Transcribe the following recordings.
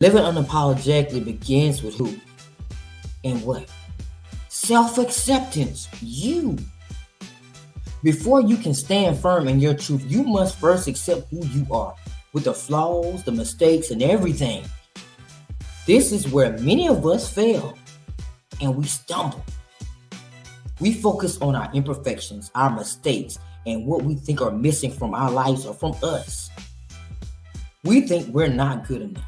Living unapologetically begins with who and what? Self-acceptance. You. Before you can stand firm in your truth, you must first accept who you are, with the flaws, the mistakes, and everything. This is where many of us fail and we stumble. We focus on our imperfections, our mistakes, and what we think are missing from our lives or from us. We think we're not good enough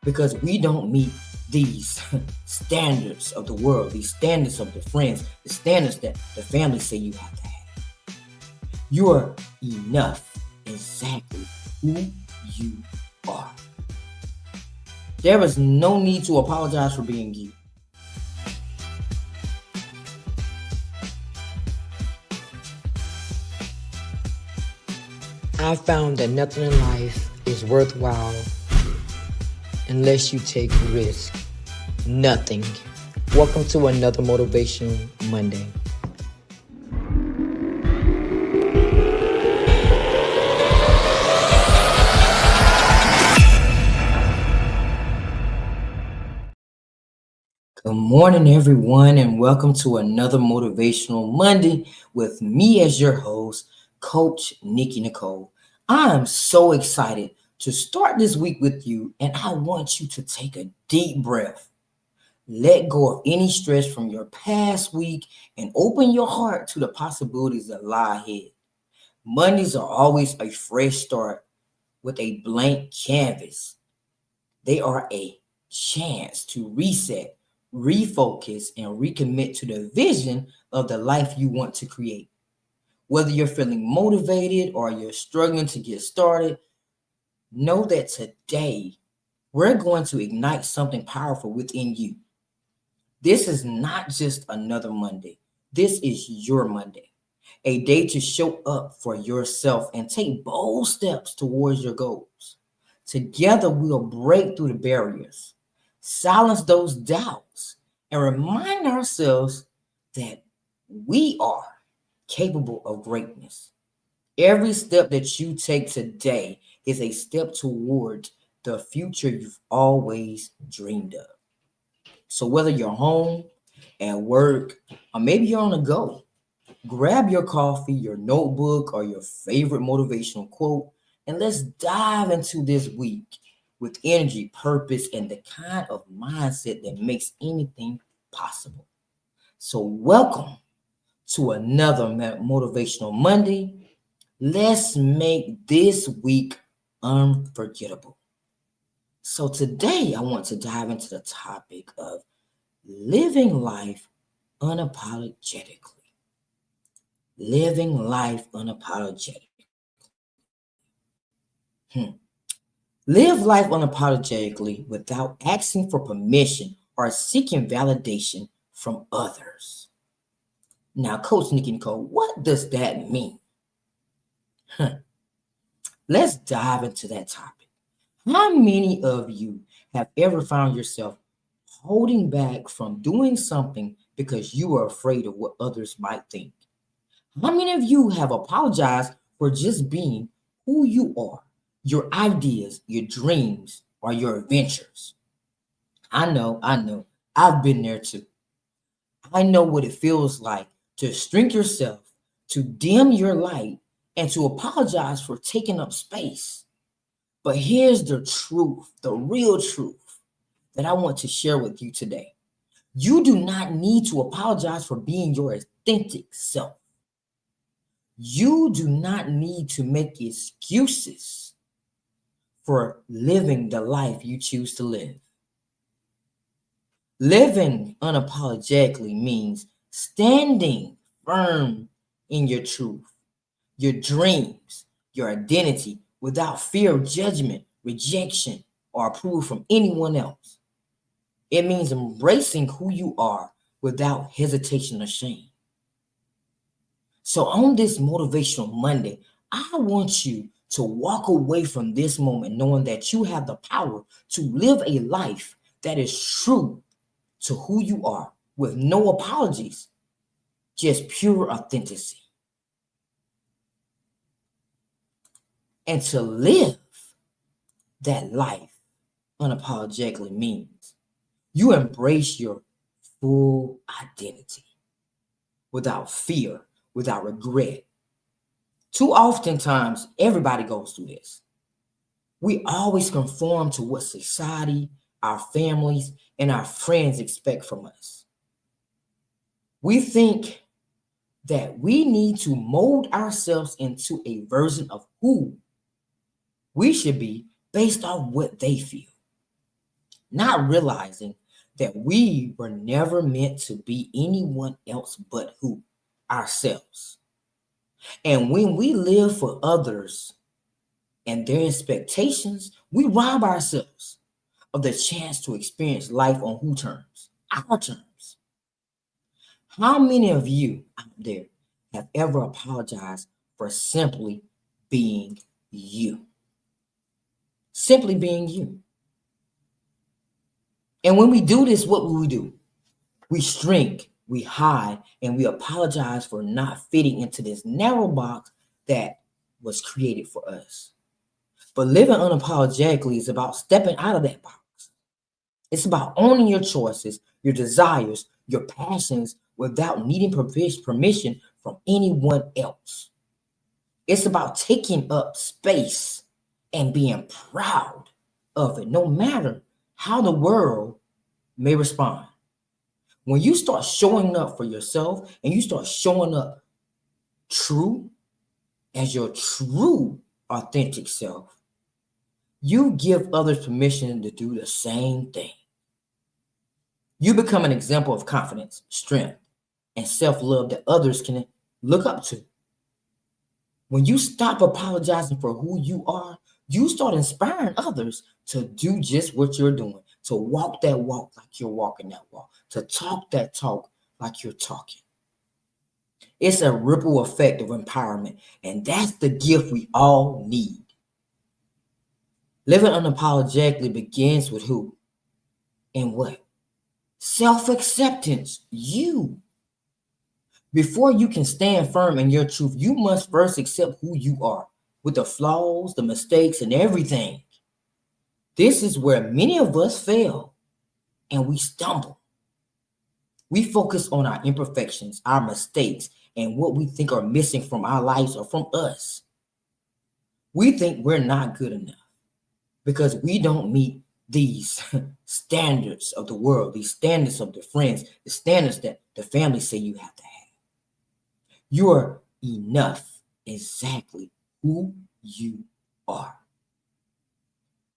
because we don't meet these standards of the world, these standards of the friends, the standards that the family say you have to have. You are enough exactly who you are. There is no need to apologize for being you. I found that nothing in life is worthwhile unless you take risk. Nothing. Welcome to another Motivational Monday. Good morning, everyone, and welcome to another Motivational Monday with me as your host, Coach Nikki Nicole. I am so excited to start this week with you, and I want you to take a deep breath. Let go of any stress from your past week and open your heart to the possibilities that lie ahead. Mondays are always a fresh start with a blank canvas. They are a chance to reset, refocus, and recommit to the vision of the life you want to create. Whether you're feeling motivated or you're struggling to get started, know that today we're going to ignite something powerful within you. This is not just another Monday. This is your Monday, a day to show up for yourself and take bold steps towards your goals. Together, we'll break through the barriers, silence those doubts, and remind ourselves that we are capable of greatness. Every step that you take today is a step toward the future you've always dreamed of. So, whether you're home, at work, or maybe you're on the go, grab your coffee, your notebook, or your favorite motivational quote, and let's dive into this week with energy, purpose, and the kind of mindset that makes anything possible. So, welcome to another Motivational Monday. Let's make this week unforgettable. So, today I want to dive into the topic of living life unapologetically. Living life unapologetically. Live life unapologetically without asking for permission or seeking validation from others. Now, Coach Nikki Nicole, what does that mean? Let's dive into that topic. How many of you have ever found yourself holding back from doing something because you are afraid of what others might think? How many of you have apologized for just being who you are, your ideas, your dreams, or your adventures? I know, I've been there too. I know what it feels like to shrink yourself, to dim your light, and to apologize for taking up space. But here's the truth, the real truth that I want to share with you today. You do not need to apologize for being your authentic self. You do not need to make excuses for living the life you choose to live. Living unapologetically means standing firm in your truth, your dreams, your identity without fear of judgment, rejection, or approval from anyone else. It means embracing who you are without hesitation or shame. So on this Motivational Monday, I want you to walk away from this moment knowing that you have the power to live a life that is true to who you are with no apologies, just pure authenticity. And to live that life unapologetically means. You embrace your full identity without fear, without regret. Too oftentimes, everybody goes through this. We always conform to what society, our families, and our friends expect from us. We think that we need to mold ourselves into a version of who we should be based on what they feel, not realizing that we were never meant to be anyone else but who? Ourselves. And when we live for others and their expectations, we rob ourselves of the chance to experience life on who terms? Our terms. How many of you out there have ever apologized for simply being you? Simply being you. And when we do this, what will we do? We shrink, we hide, and we apologize for not fitting into this narrow box that was created for us. But living unapologetically is about stepping out of that box. It's about owning your choices, your desires, your passions without needing permission from anyone else. It's about taking up space and being proud of it, no matter how the world may respond. When you start showing up for yourself and you start showing up true as your true authentic self, you give others permission to do the same thing. You become an example of confidence, strength, and self-love that others can look up to. When you stop apologizing for who you are, you start inspiring others to do just what you're doing, to walk that walk like you're walking that walk, to talk that talk like you're talking. It's a ripple effect of empowerment, and that's the gift we all need. Living unapologetically begins with who and what? Self-acceptance, you. Before you can stand firm in your truth, you must first accept who you are, with the flaws, the mistakes, and everything. This is where many of us fail and we stumble. We focus on our imperfections, our mistakes, and what we think are missing from our lives or from us. We think we're not good enough because we don't meet these standards of the world, these standards of the friends, the standards that the family say you have to have. You are enough exactly who you are.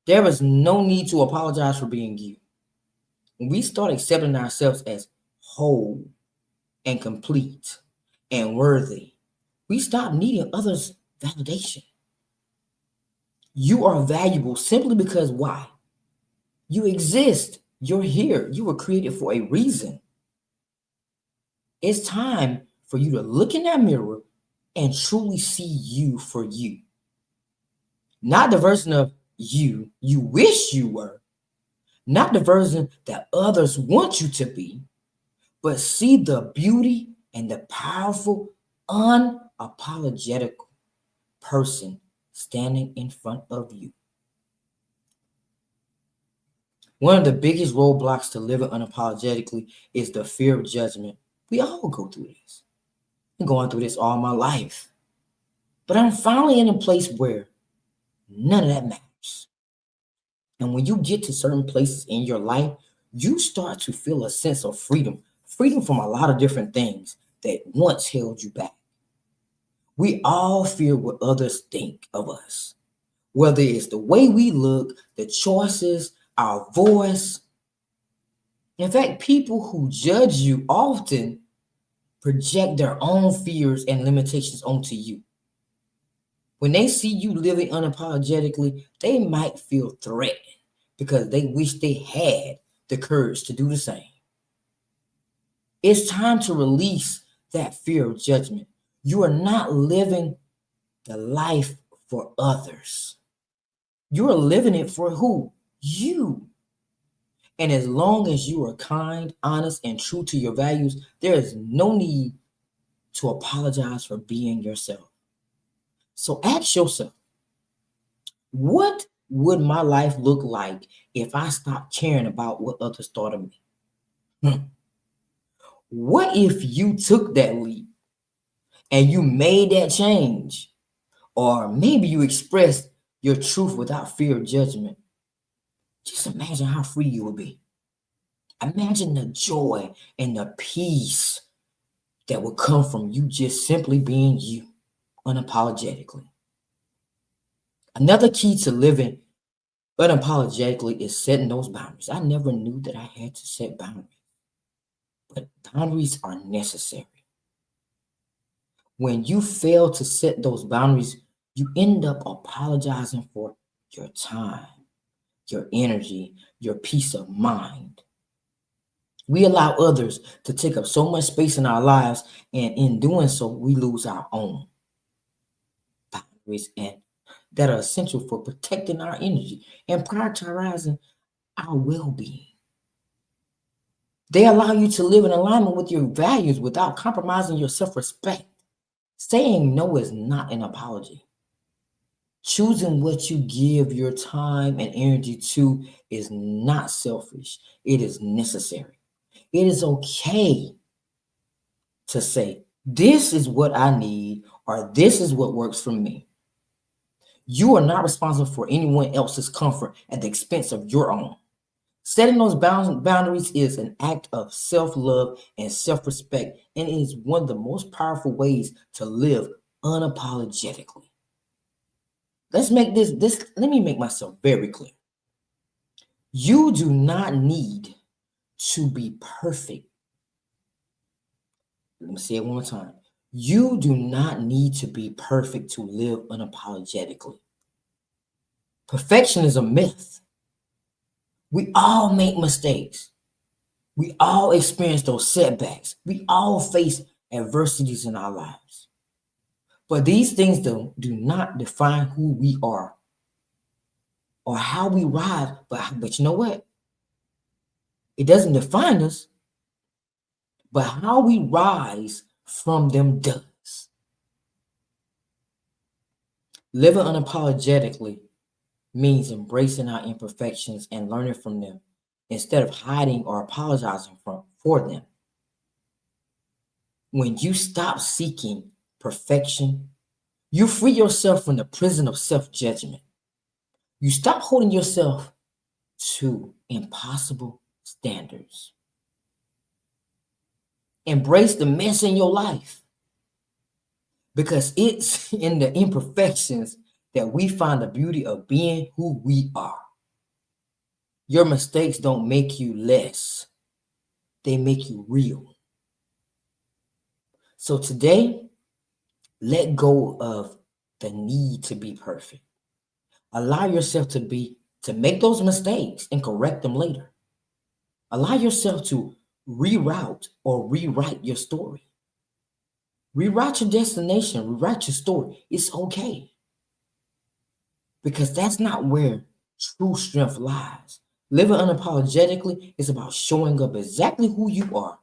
There is no need to apologize for being you. When we start accepting ourselves as whole and complete and worthy, we stop needing others' validation. You are valuable simply because why? You exist. You're here. You were created for a reason. It's time for you to look in that mirror and truly see you for you. Not the version of you wish you were, not the version that others want you to be, but see the beauty and the powerful, unapologetic person standing in front of you. One of the biggest roadblocks to living unapologetically is the fear of judgment. We all go through this. I've been going through this all my life. But I'm finally in a place where none of that matters. And when you get to certain places in your life, you start to feel a sense of freedom from a lot of different things that once held you back. We all fear what others think of us, whether it's the way we look, the choices, our voice. In fact, people who judge you often project their own fears and limitations onto you. When they see you living unapologetically, they might feel threatened because they wish they had the courage to do the same. It's time to release that fear of judgment. You are not living the life for others. You are living it for who? You. And as long as you are kind, honest, and true to your values, there is no need to apologize for being yourself. So ask yourself, what would my life look like if I stopped caring about what others thought of me? Hmm. What if you took that leap and you made that change? Or maybe you expressed your truth without fear of judgment. Just imagine how free you would be. Imagine the joy and the peace that would come from you just simply being you, unapologetically. Another key to living unapologetically is setting those boundaries. I never knew that I had to set boundaries, but boundaries are necessary. When you fail to set those boundaries, you end up apologizing for your time, your energy, your peace of mind. We allow others to take up so much space in our lives, and in doing so, we lose our own boundaries and that are essential for protecting our energy and prioritizing our well-being. They allow you to live in alignment with your values without compromising your self-respect. Saying no is not an apology. Choosing what you give your time and energy to is not selfish. It is necessary. It is okay to say, this is what I need, or this is what works for me. You are not responsible for anyone else's comfort at the expense of your own. Setting those boundaries is an act of self love and self respect, and it is one of the most powerful ways to live unapologetically. Let me make myself very clear. You do not need to be perfect. Let me say it one more time. You do not need to be perfect to live unapologetically. Perfection is a myth. We all make mistakes. We all experience those setbacks. We all face adversities in our lives. But these things do not define who we are or how we rise. But you know what? It doesn't define us, but how we rise from them does. Living unapologetically means embracing our imperfections and learning from them instead of hiding or apologizing for them. When you stop seeking perfection, you free yourself from the prison of self judgment. You stop holding yourself to impossible standards. Embrace the mess in your life because it's in the imperfections that we find the beauty of being who we are. Your mistakes don't make you less, they make you real. So today, let go of the need to be perfect. Allow yourself to make those mistakes and correct them later. Allow yourself to reroute or rewrite your story. Rewrite your destination, rewrite your story. It's okay. Because that's not where true strength lies. Living unapologetically is about showing up exactly who you are,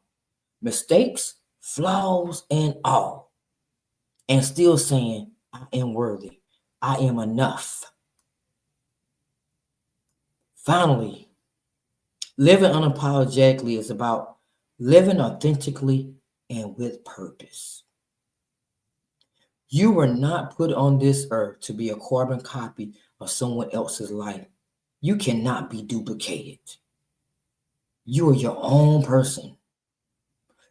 mistakes, flaws, and all, and still saying, I am worthy. I am enough. Finally, living unapologetically is about living authentically and with purpose. You were not put on this earth to be a carbon copy of someone else's life. You cannot be duplicated. You are your own person.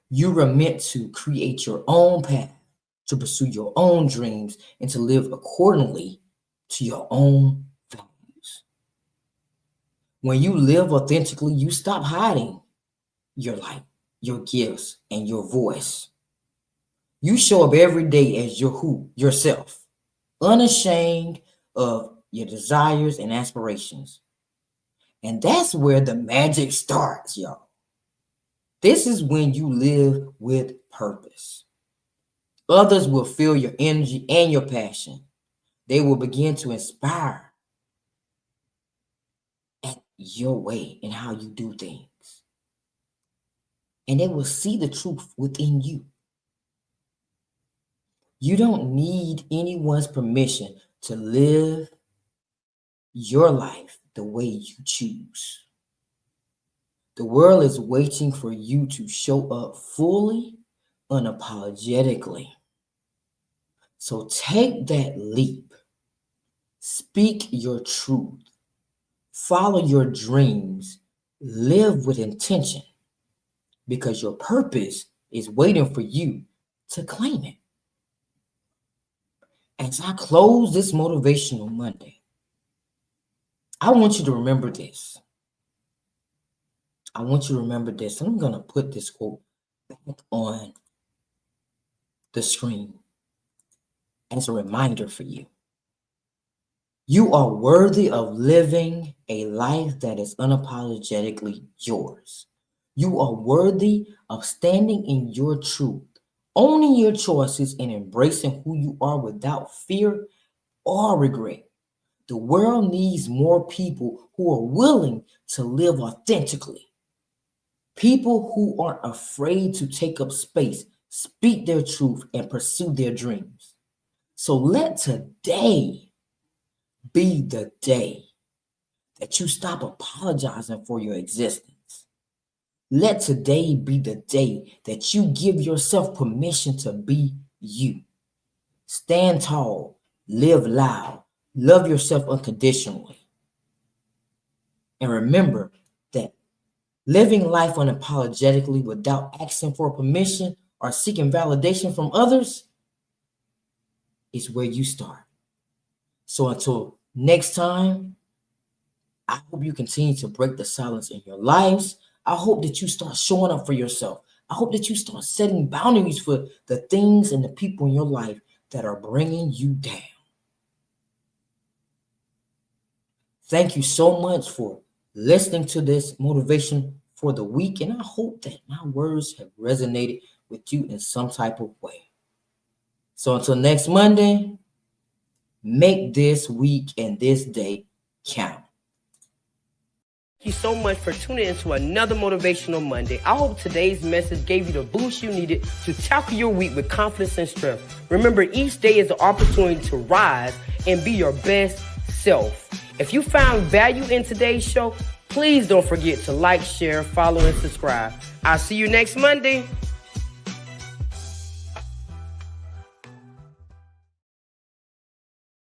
You were meant to create your own path, to pursue your own dreams, and to live accordingly to your own values. When you live authentically, you stop hiding your light, your gifts, and your voice. You show up every day as your who, yourself, unashamed of your desires and aspirations. And that's where the magic starts, y'all. This is when you live with purpose. Others will feel your energy and your passion. They will begin to inspire at your way and how you do things. And they will see the truth within you. You don't need anyone's permission to live your life the way you choose. The world is waiting for you to show up fully, unapologetically. So take that leap. Speak your truth. Follow your dreams. Live with intention because your purpose is waiting for you to claim it. As I close this Motivational Monday, I want you to remember this. I want you to remember this. And I'm going to put this quote back on the screen as a reminder for you. You are worthy of living a life that is unapologetically yours. You are worthy of standing in your truth, owning your choices, and embracing who you are without fear or regret. The world needs more people who are willing to live authentically. People who aren't afraid to take up space, speak their truth, and pursue their dreams. So let today be the day that you stop apologizing for your existence. Let today be the day that you give yourself permission to be you. Stand tall, live loud, love yourself unconditionally. And remember that living life unapologetically without asking for permission or seeking validation from others is where you start. So until next time, I hope you continue to break the silence in your lives. I hope that you start showing up for yourself. I hope that you start setting boundaries for the things and the people in your life that are bringing you down. Thank you so much for listening to this motivation for the week, and I hope that my words have resonated with you in some type of way. So until next Monday, make this week and this day count. Thank you so much for tuning into another Motivational Monday. I hope today's message gave you the boost you needed to tackle your week with confidence and strength. Remember, each day is an opportunity to rise and be your best self. If you found value in today's show, please don't forget to like, share, follow, and subscribe. I'll see you next Monday.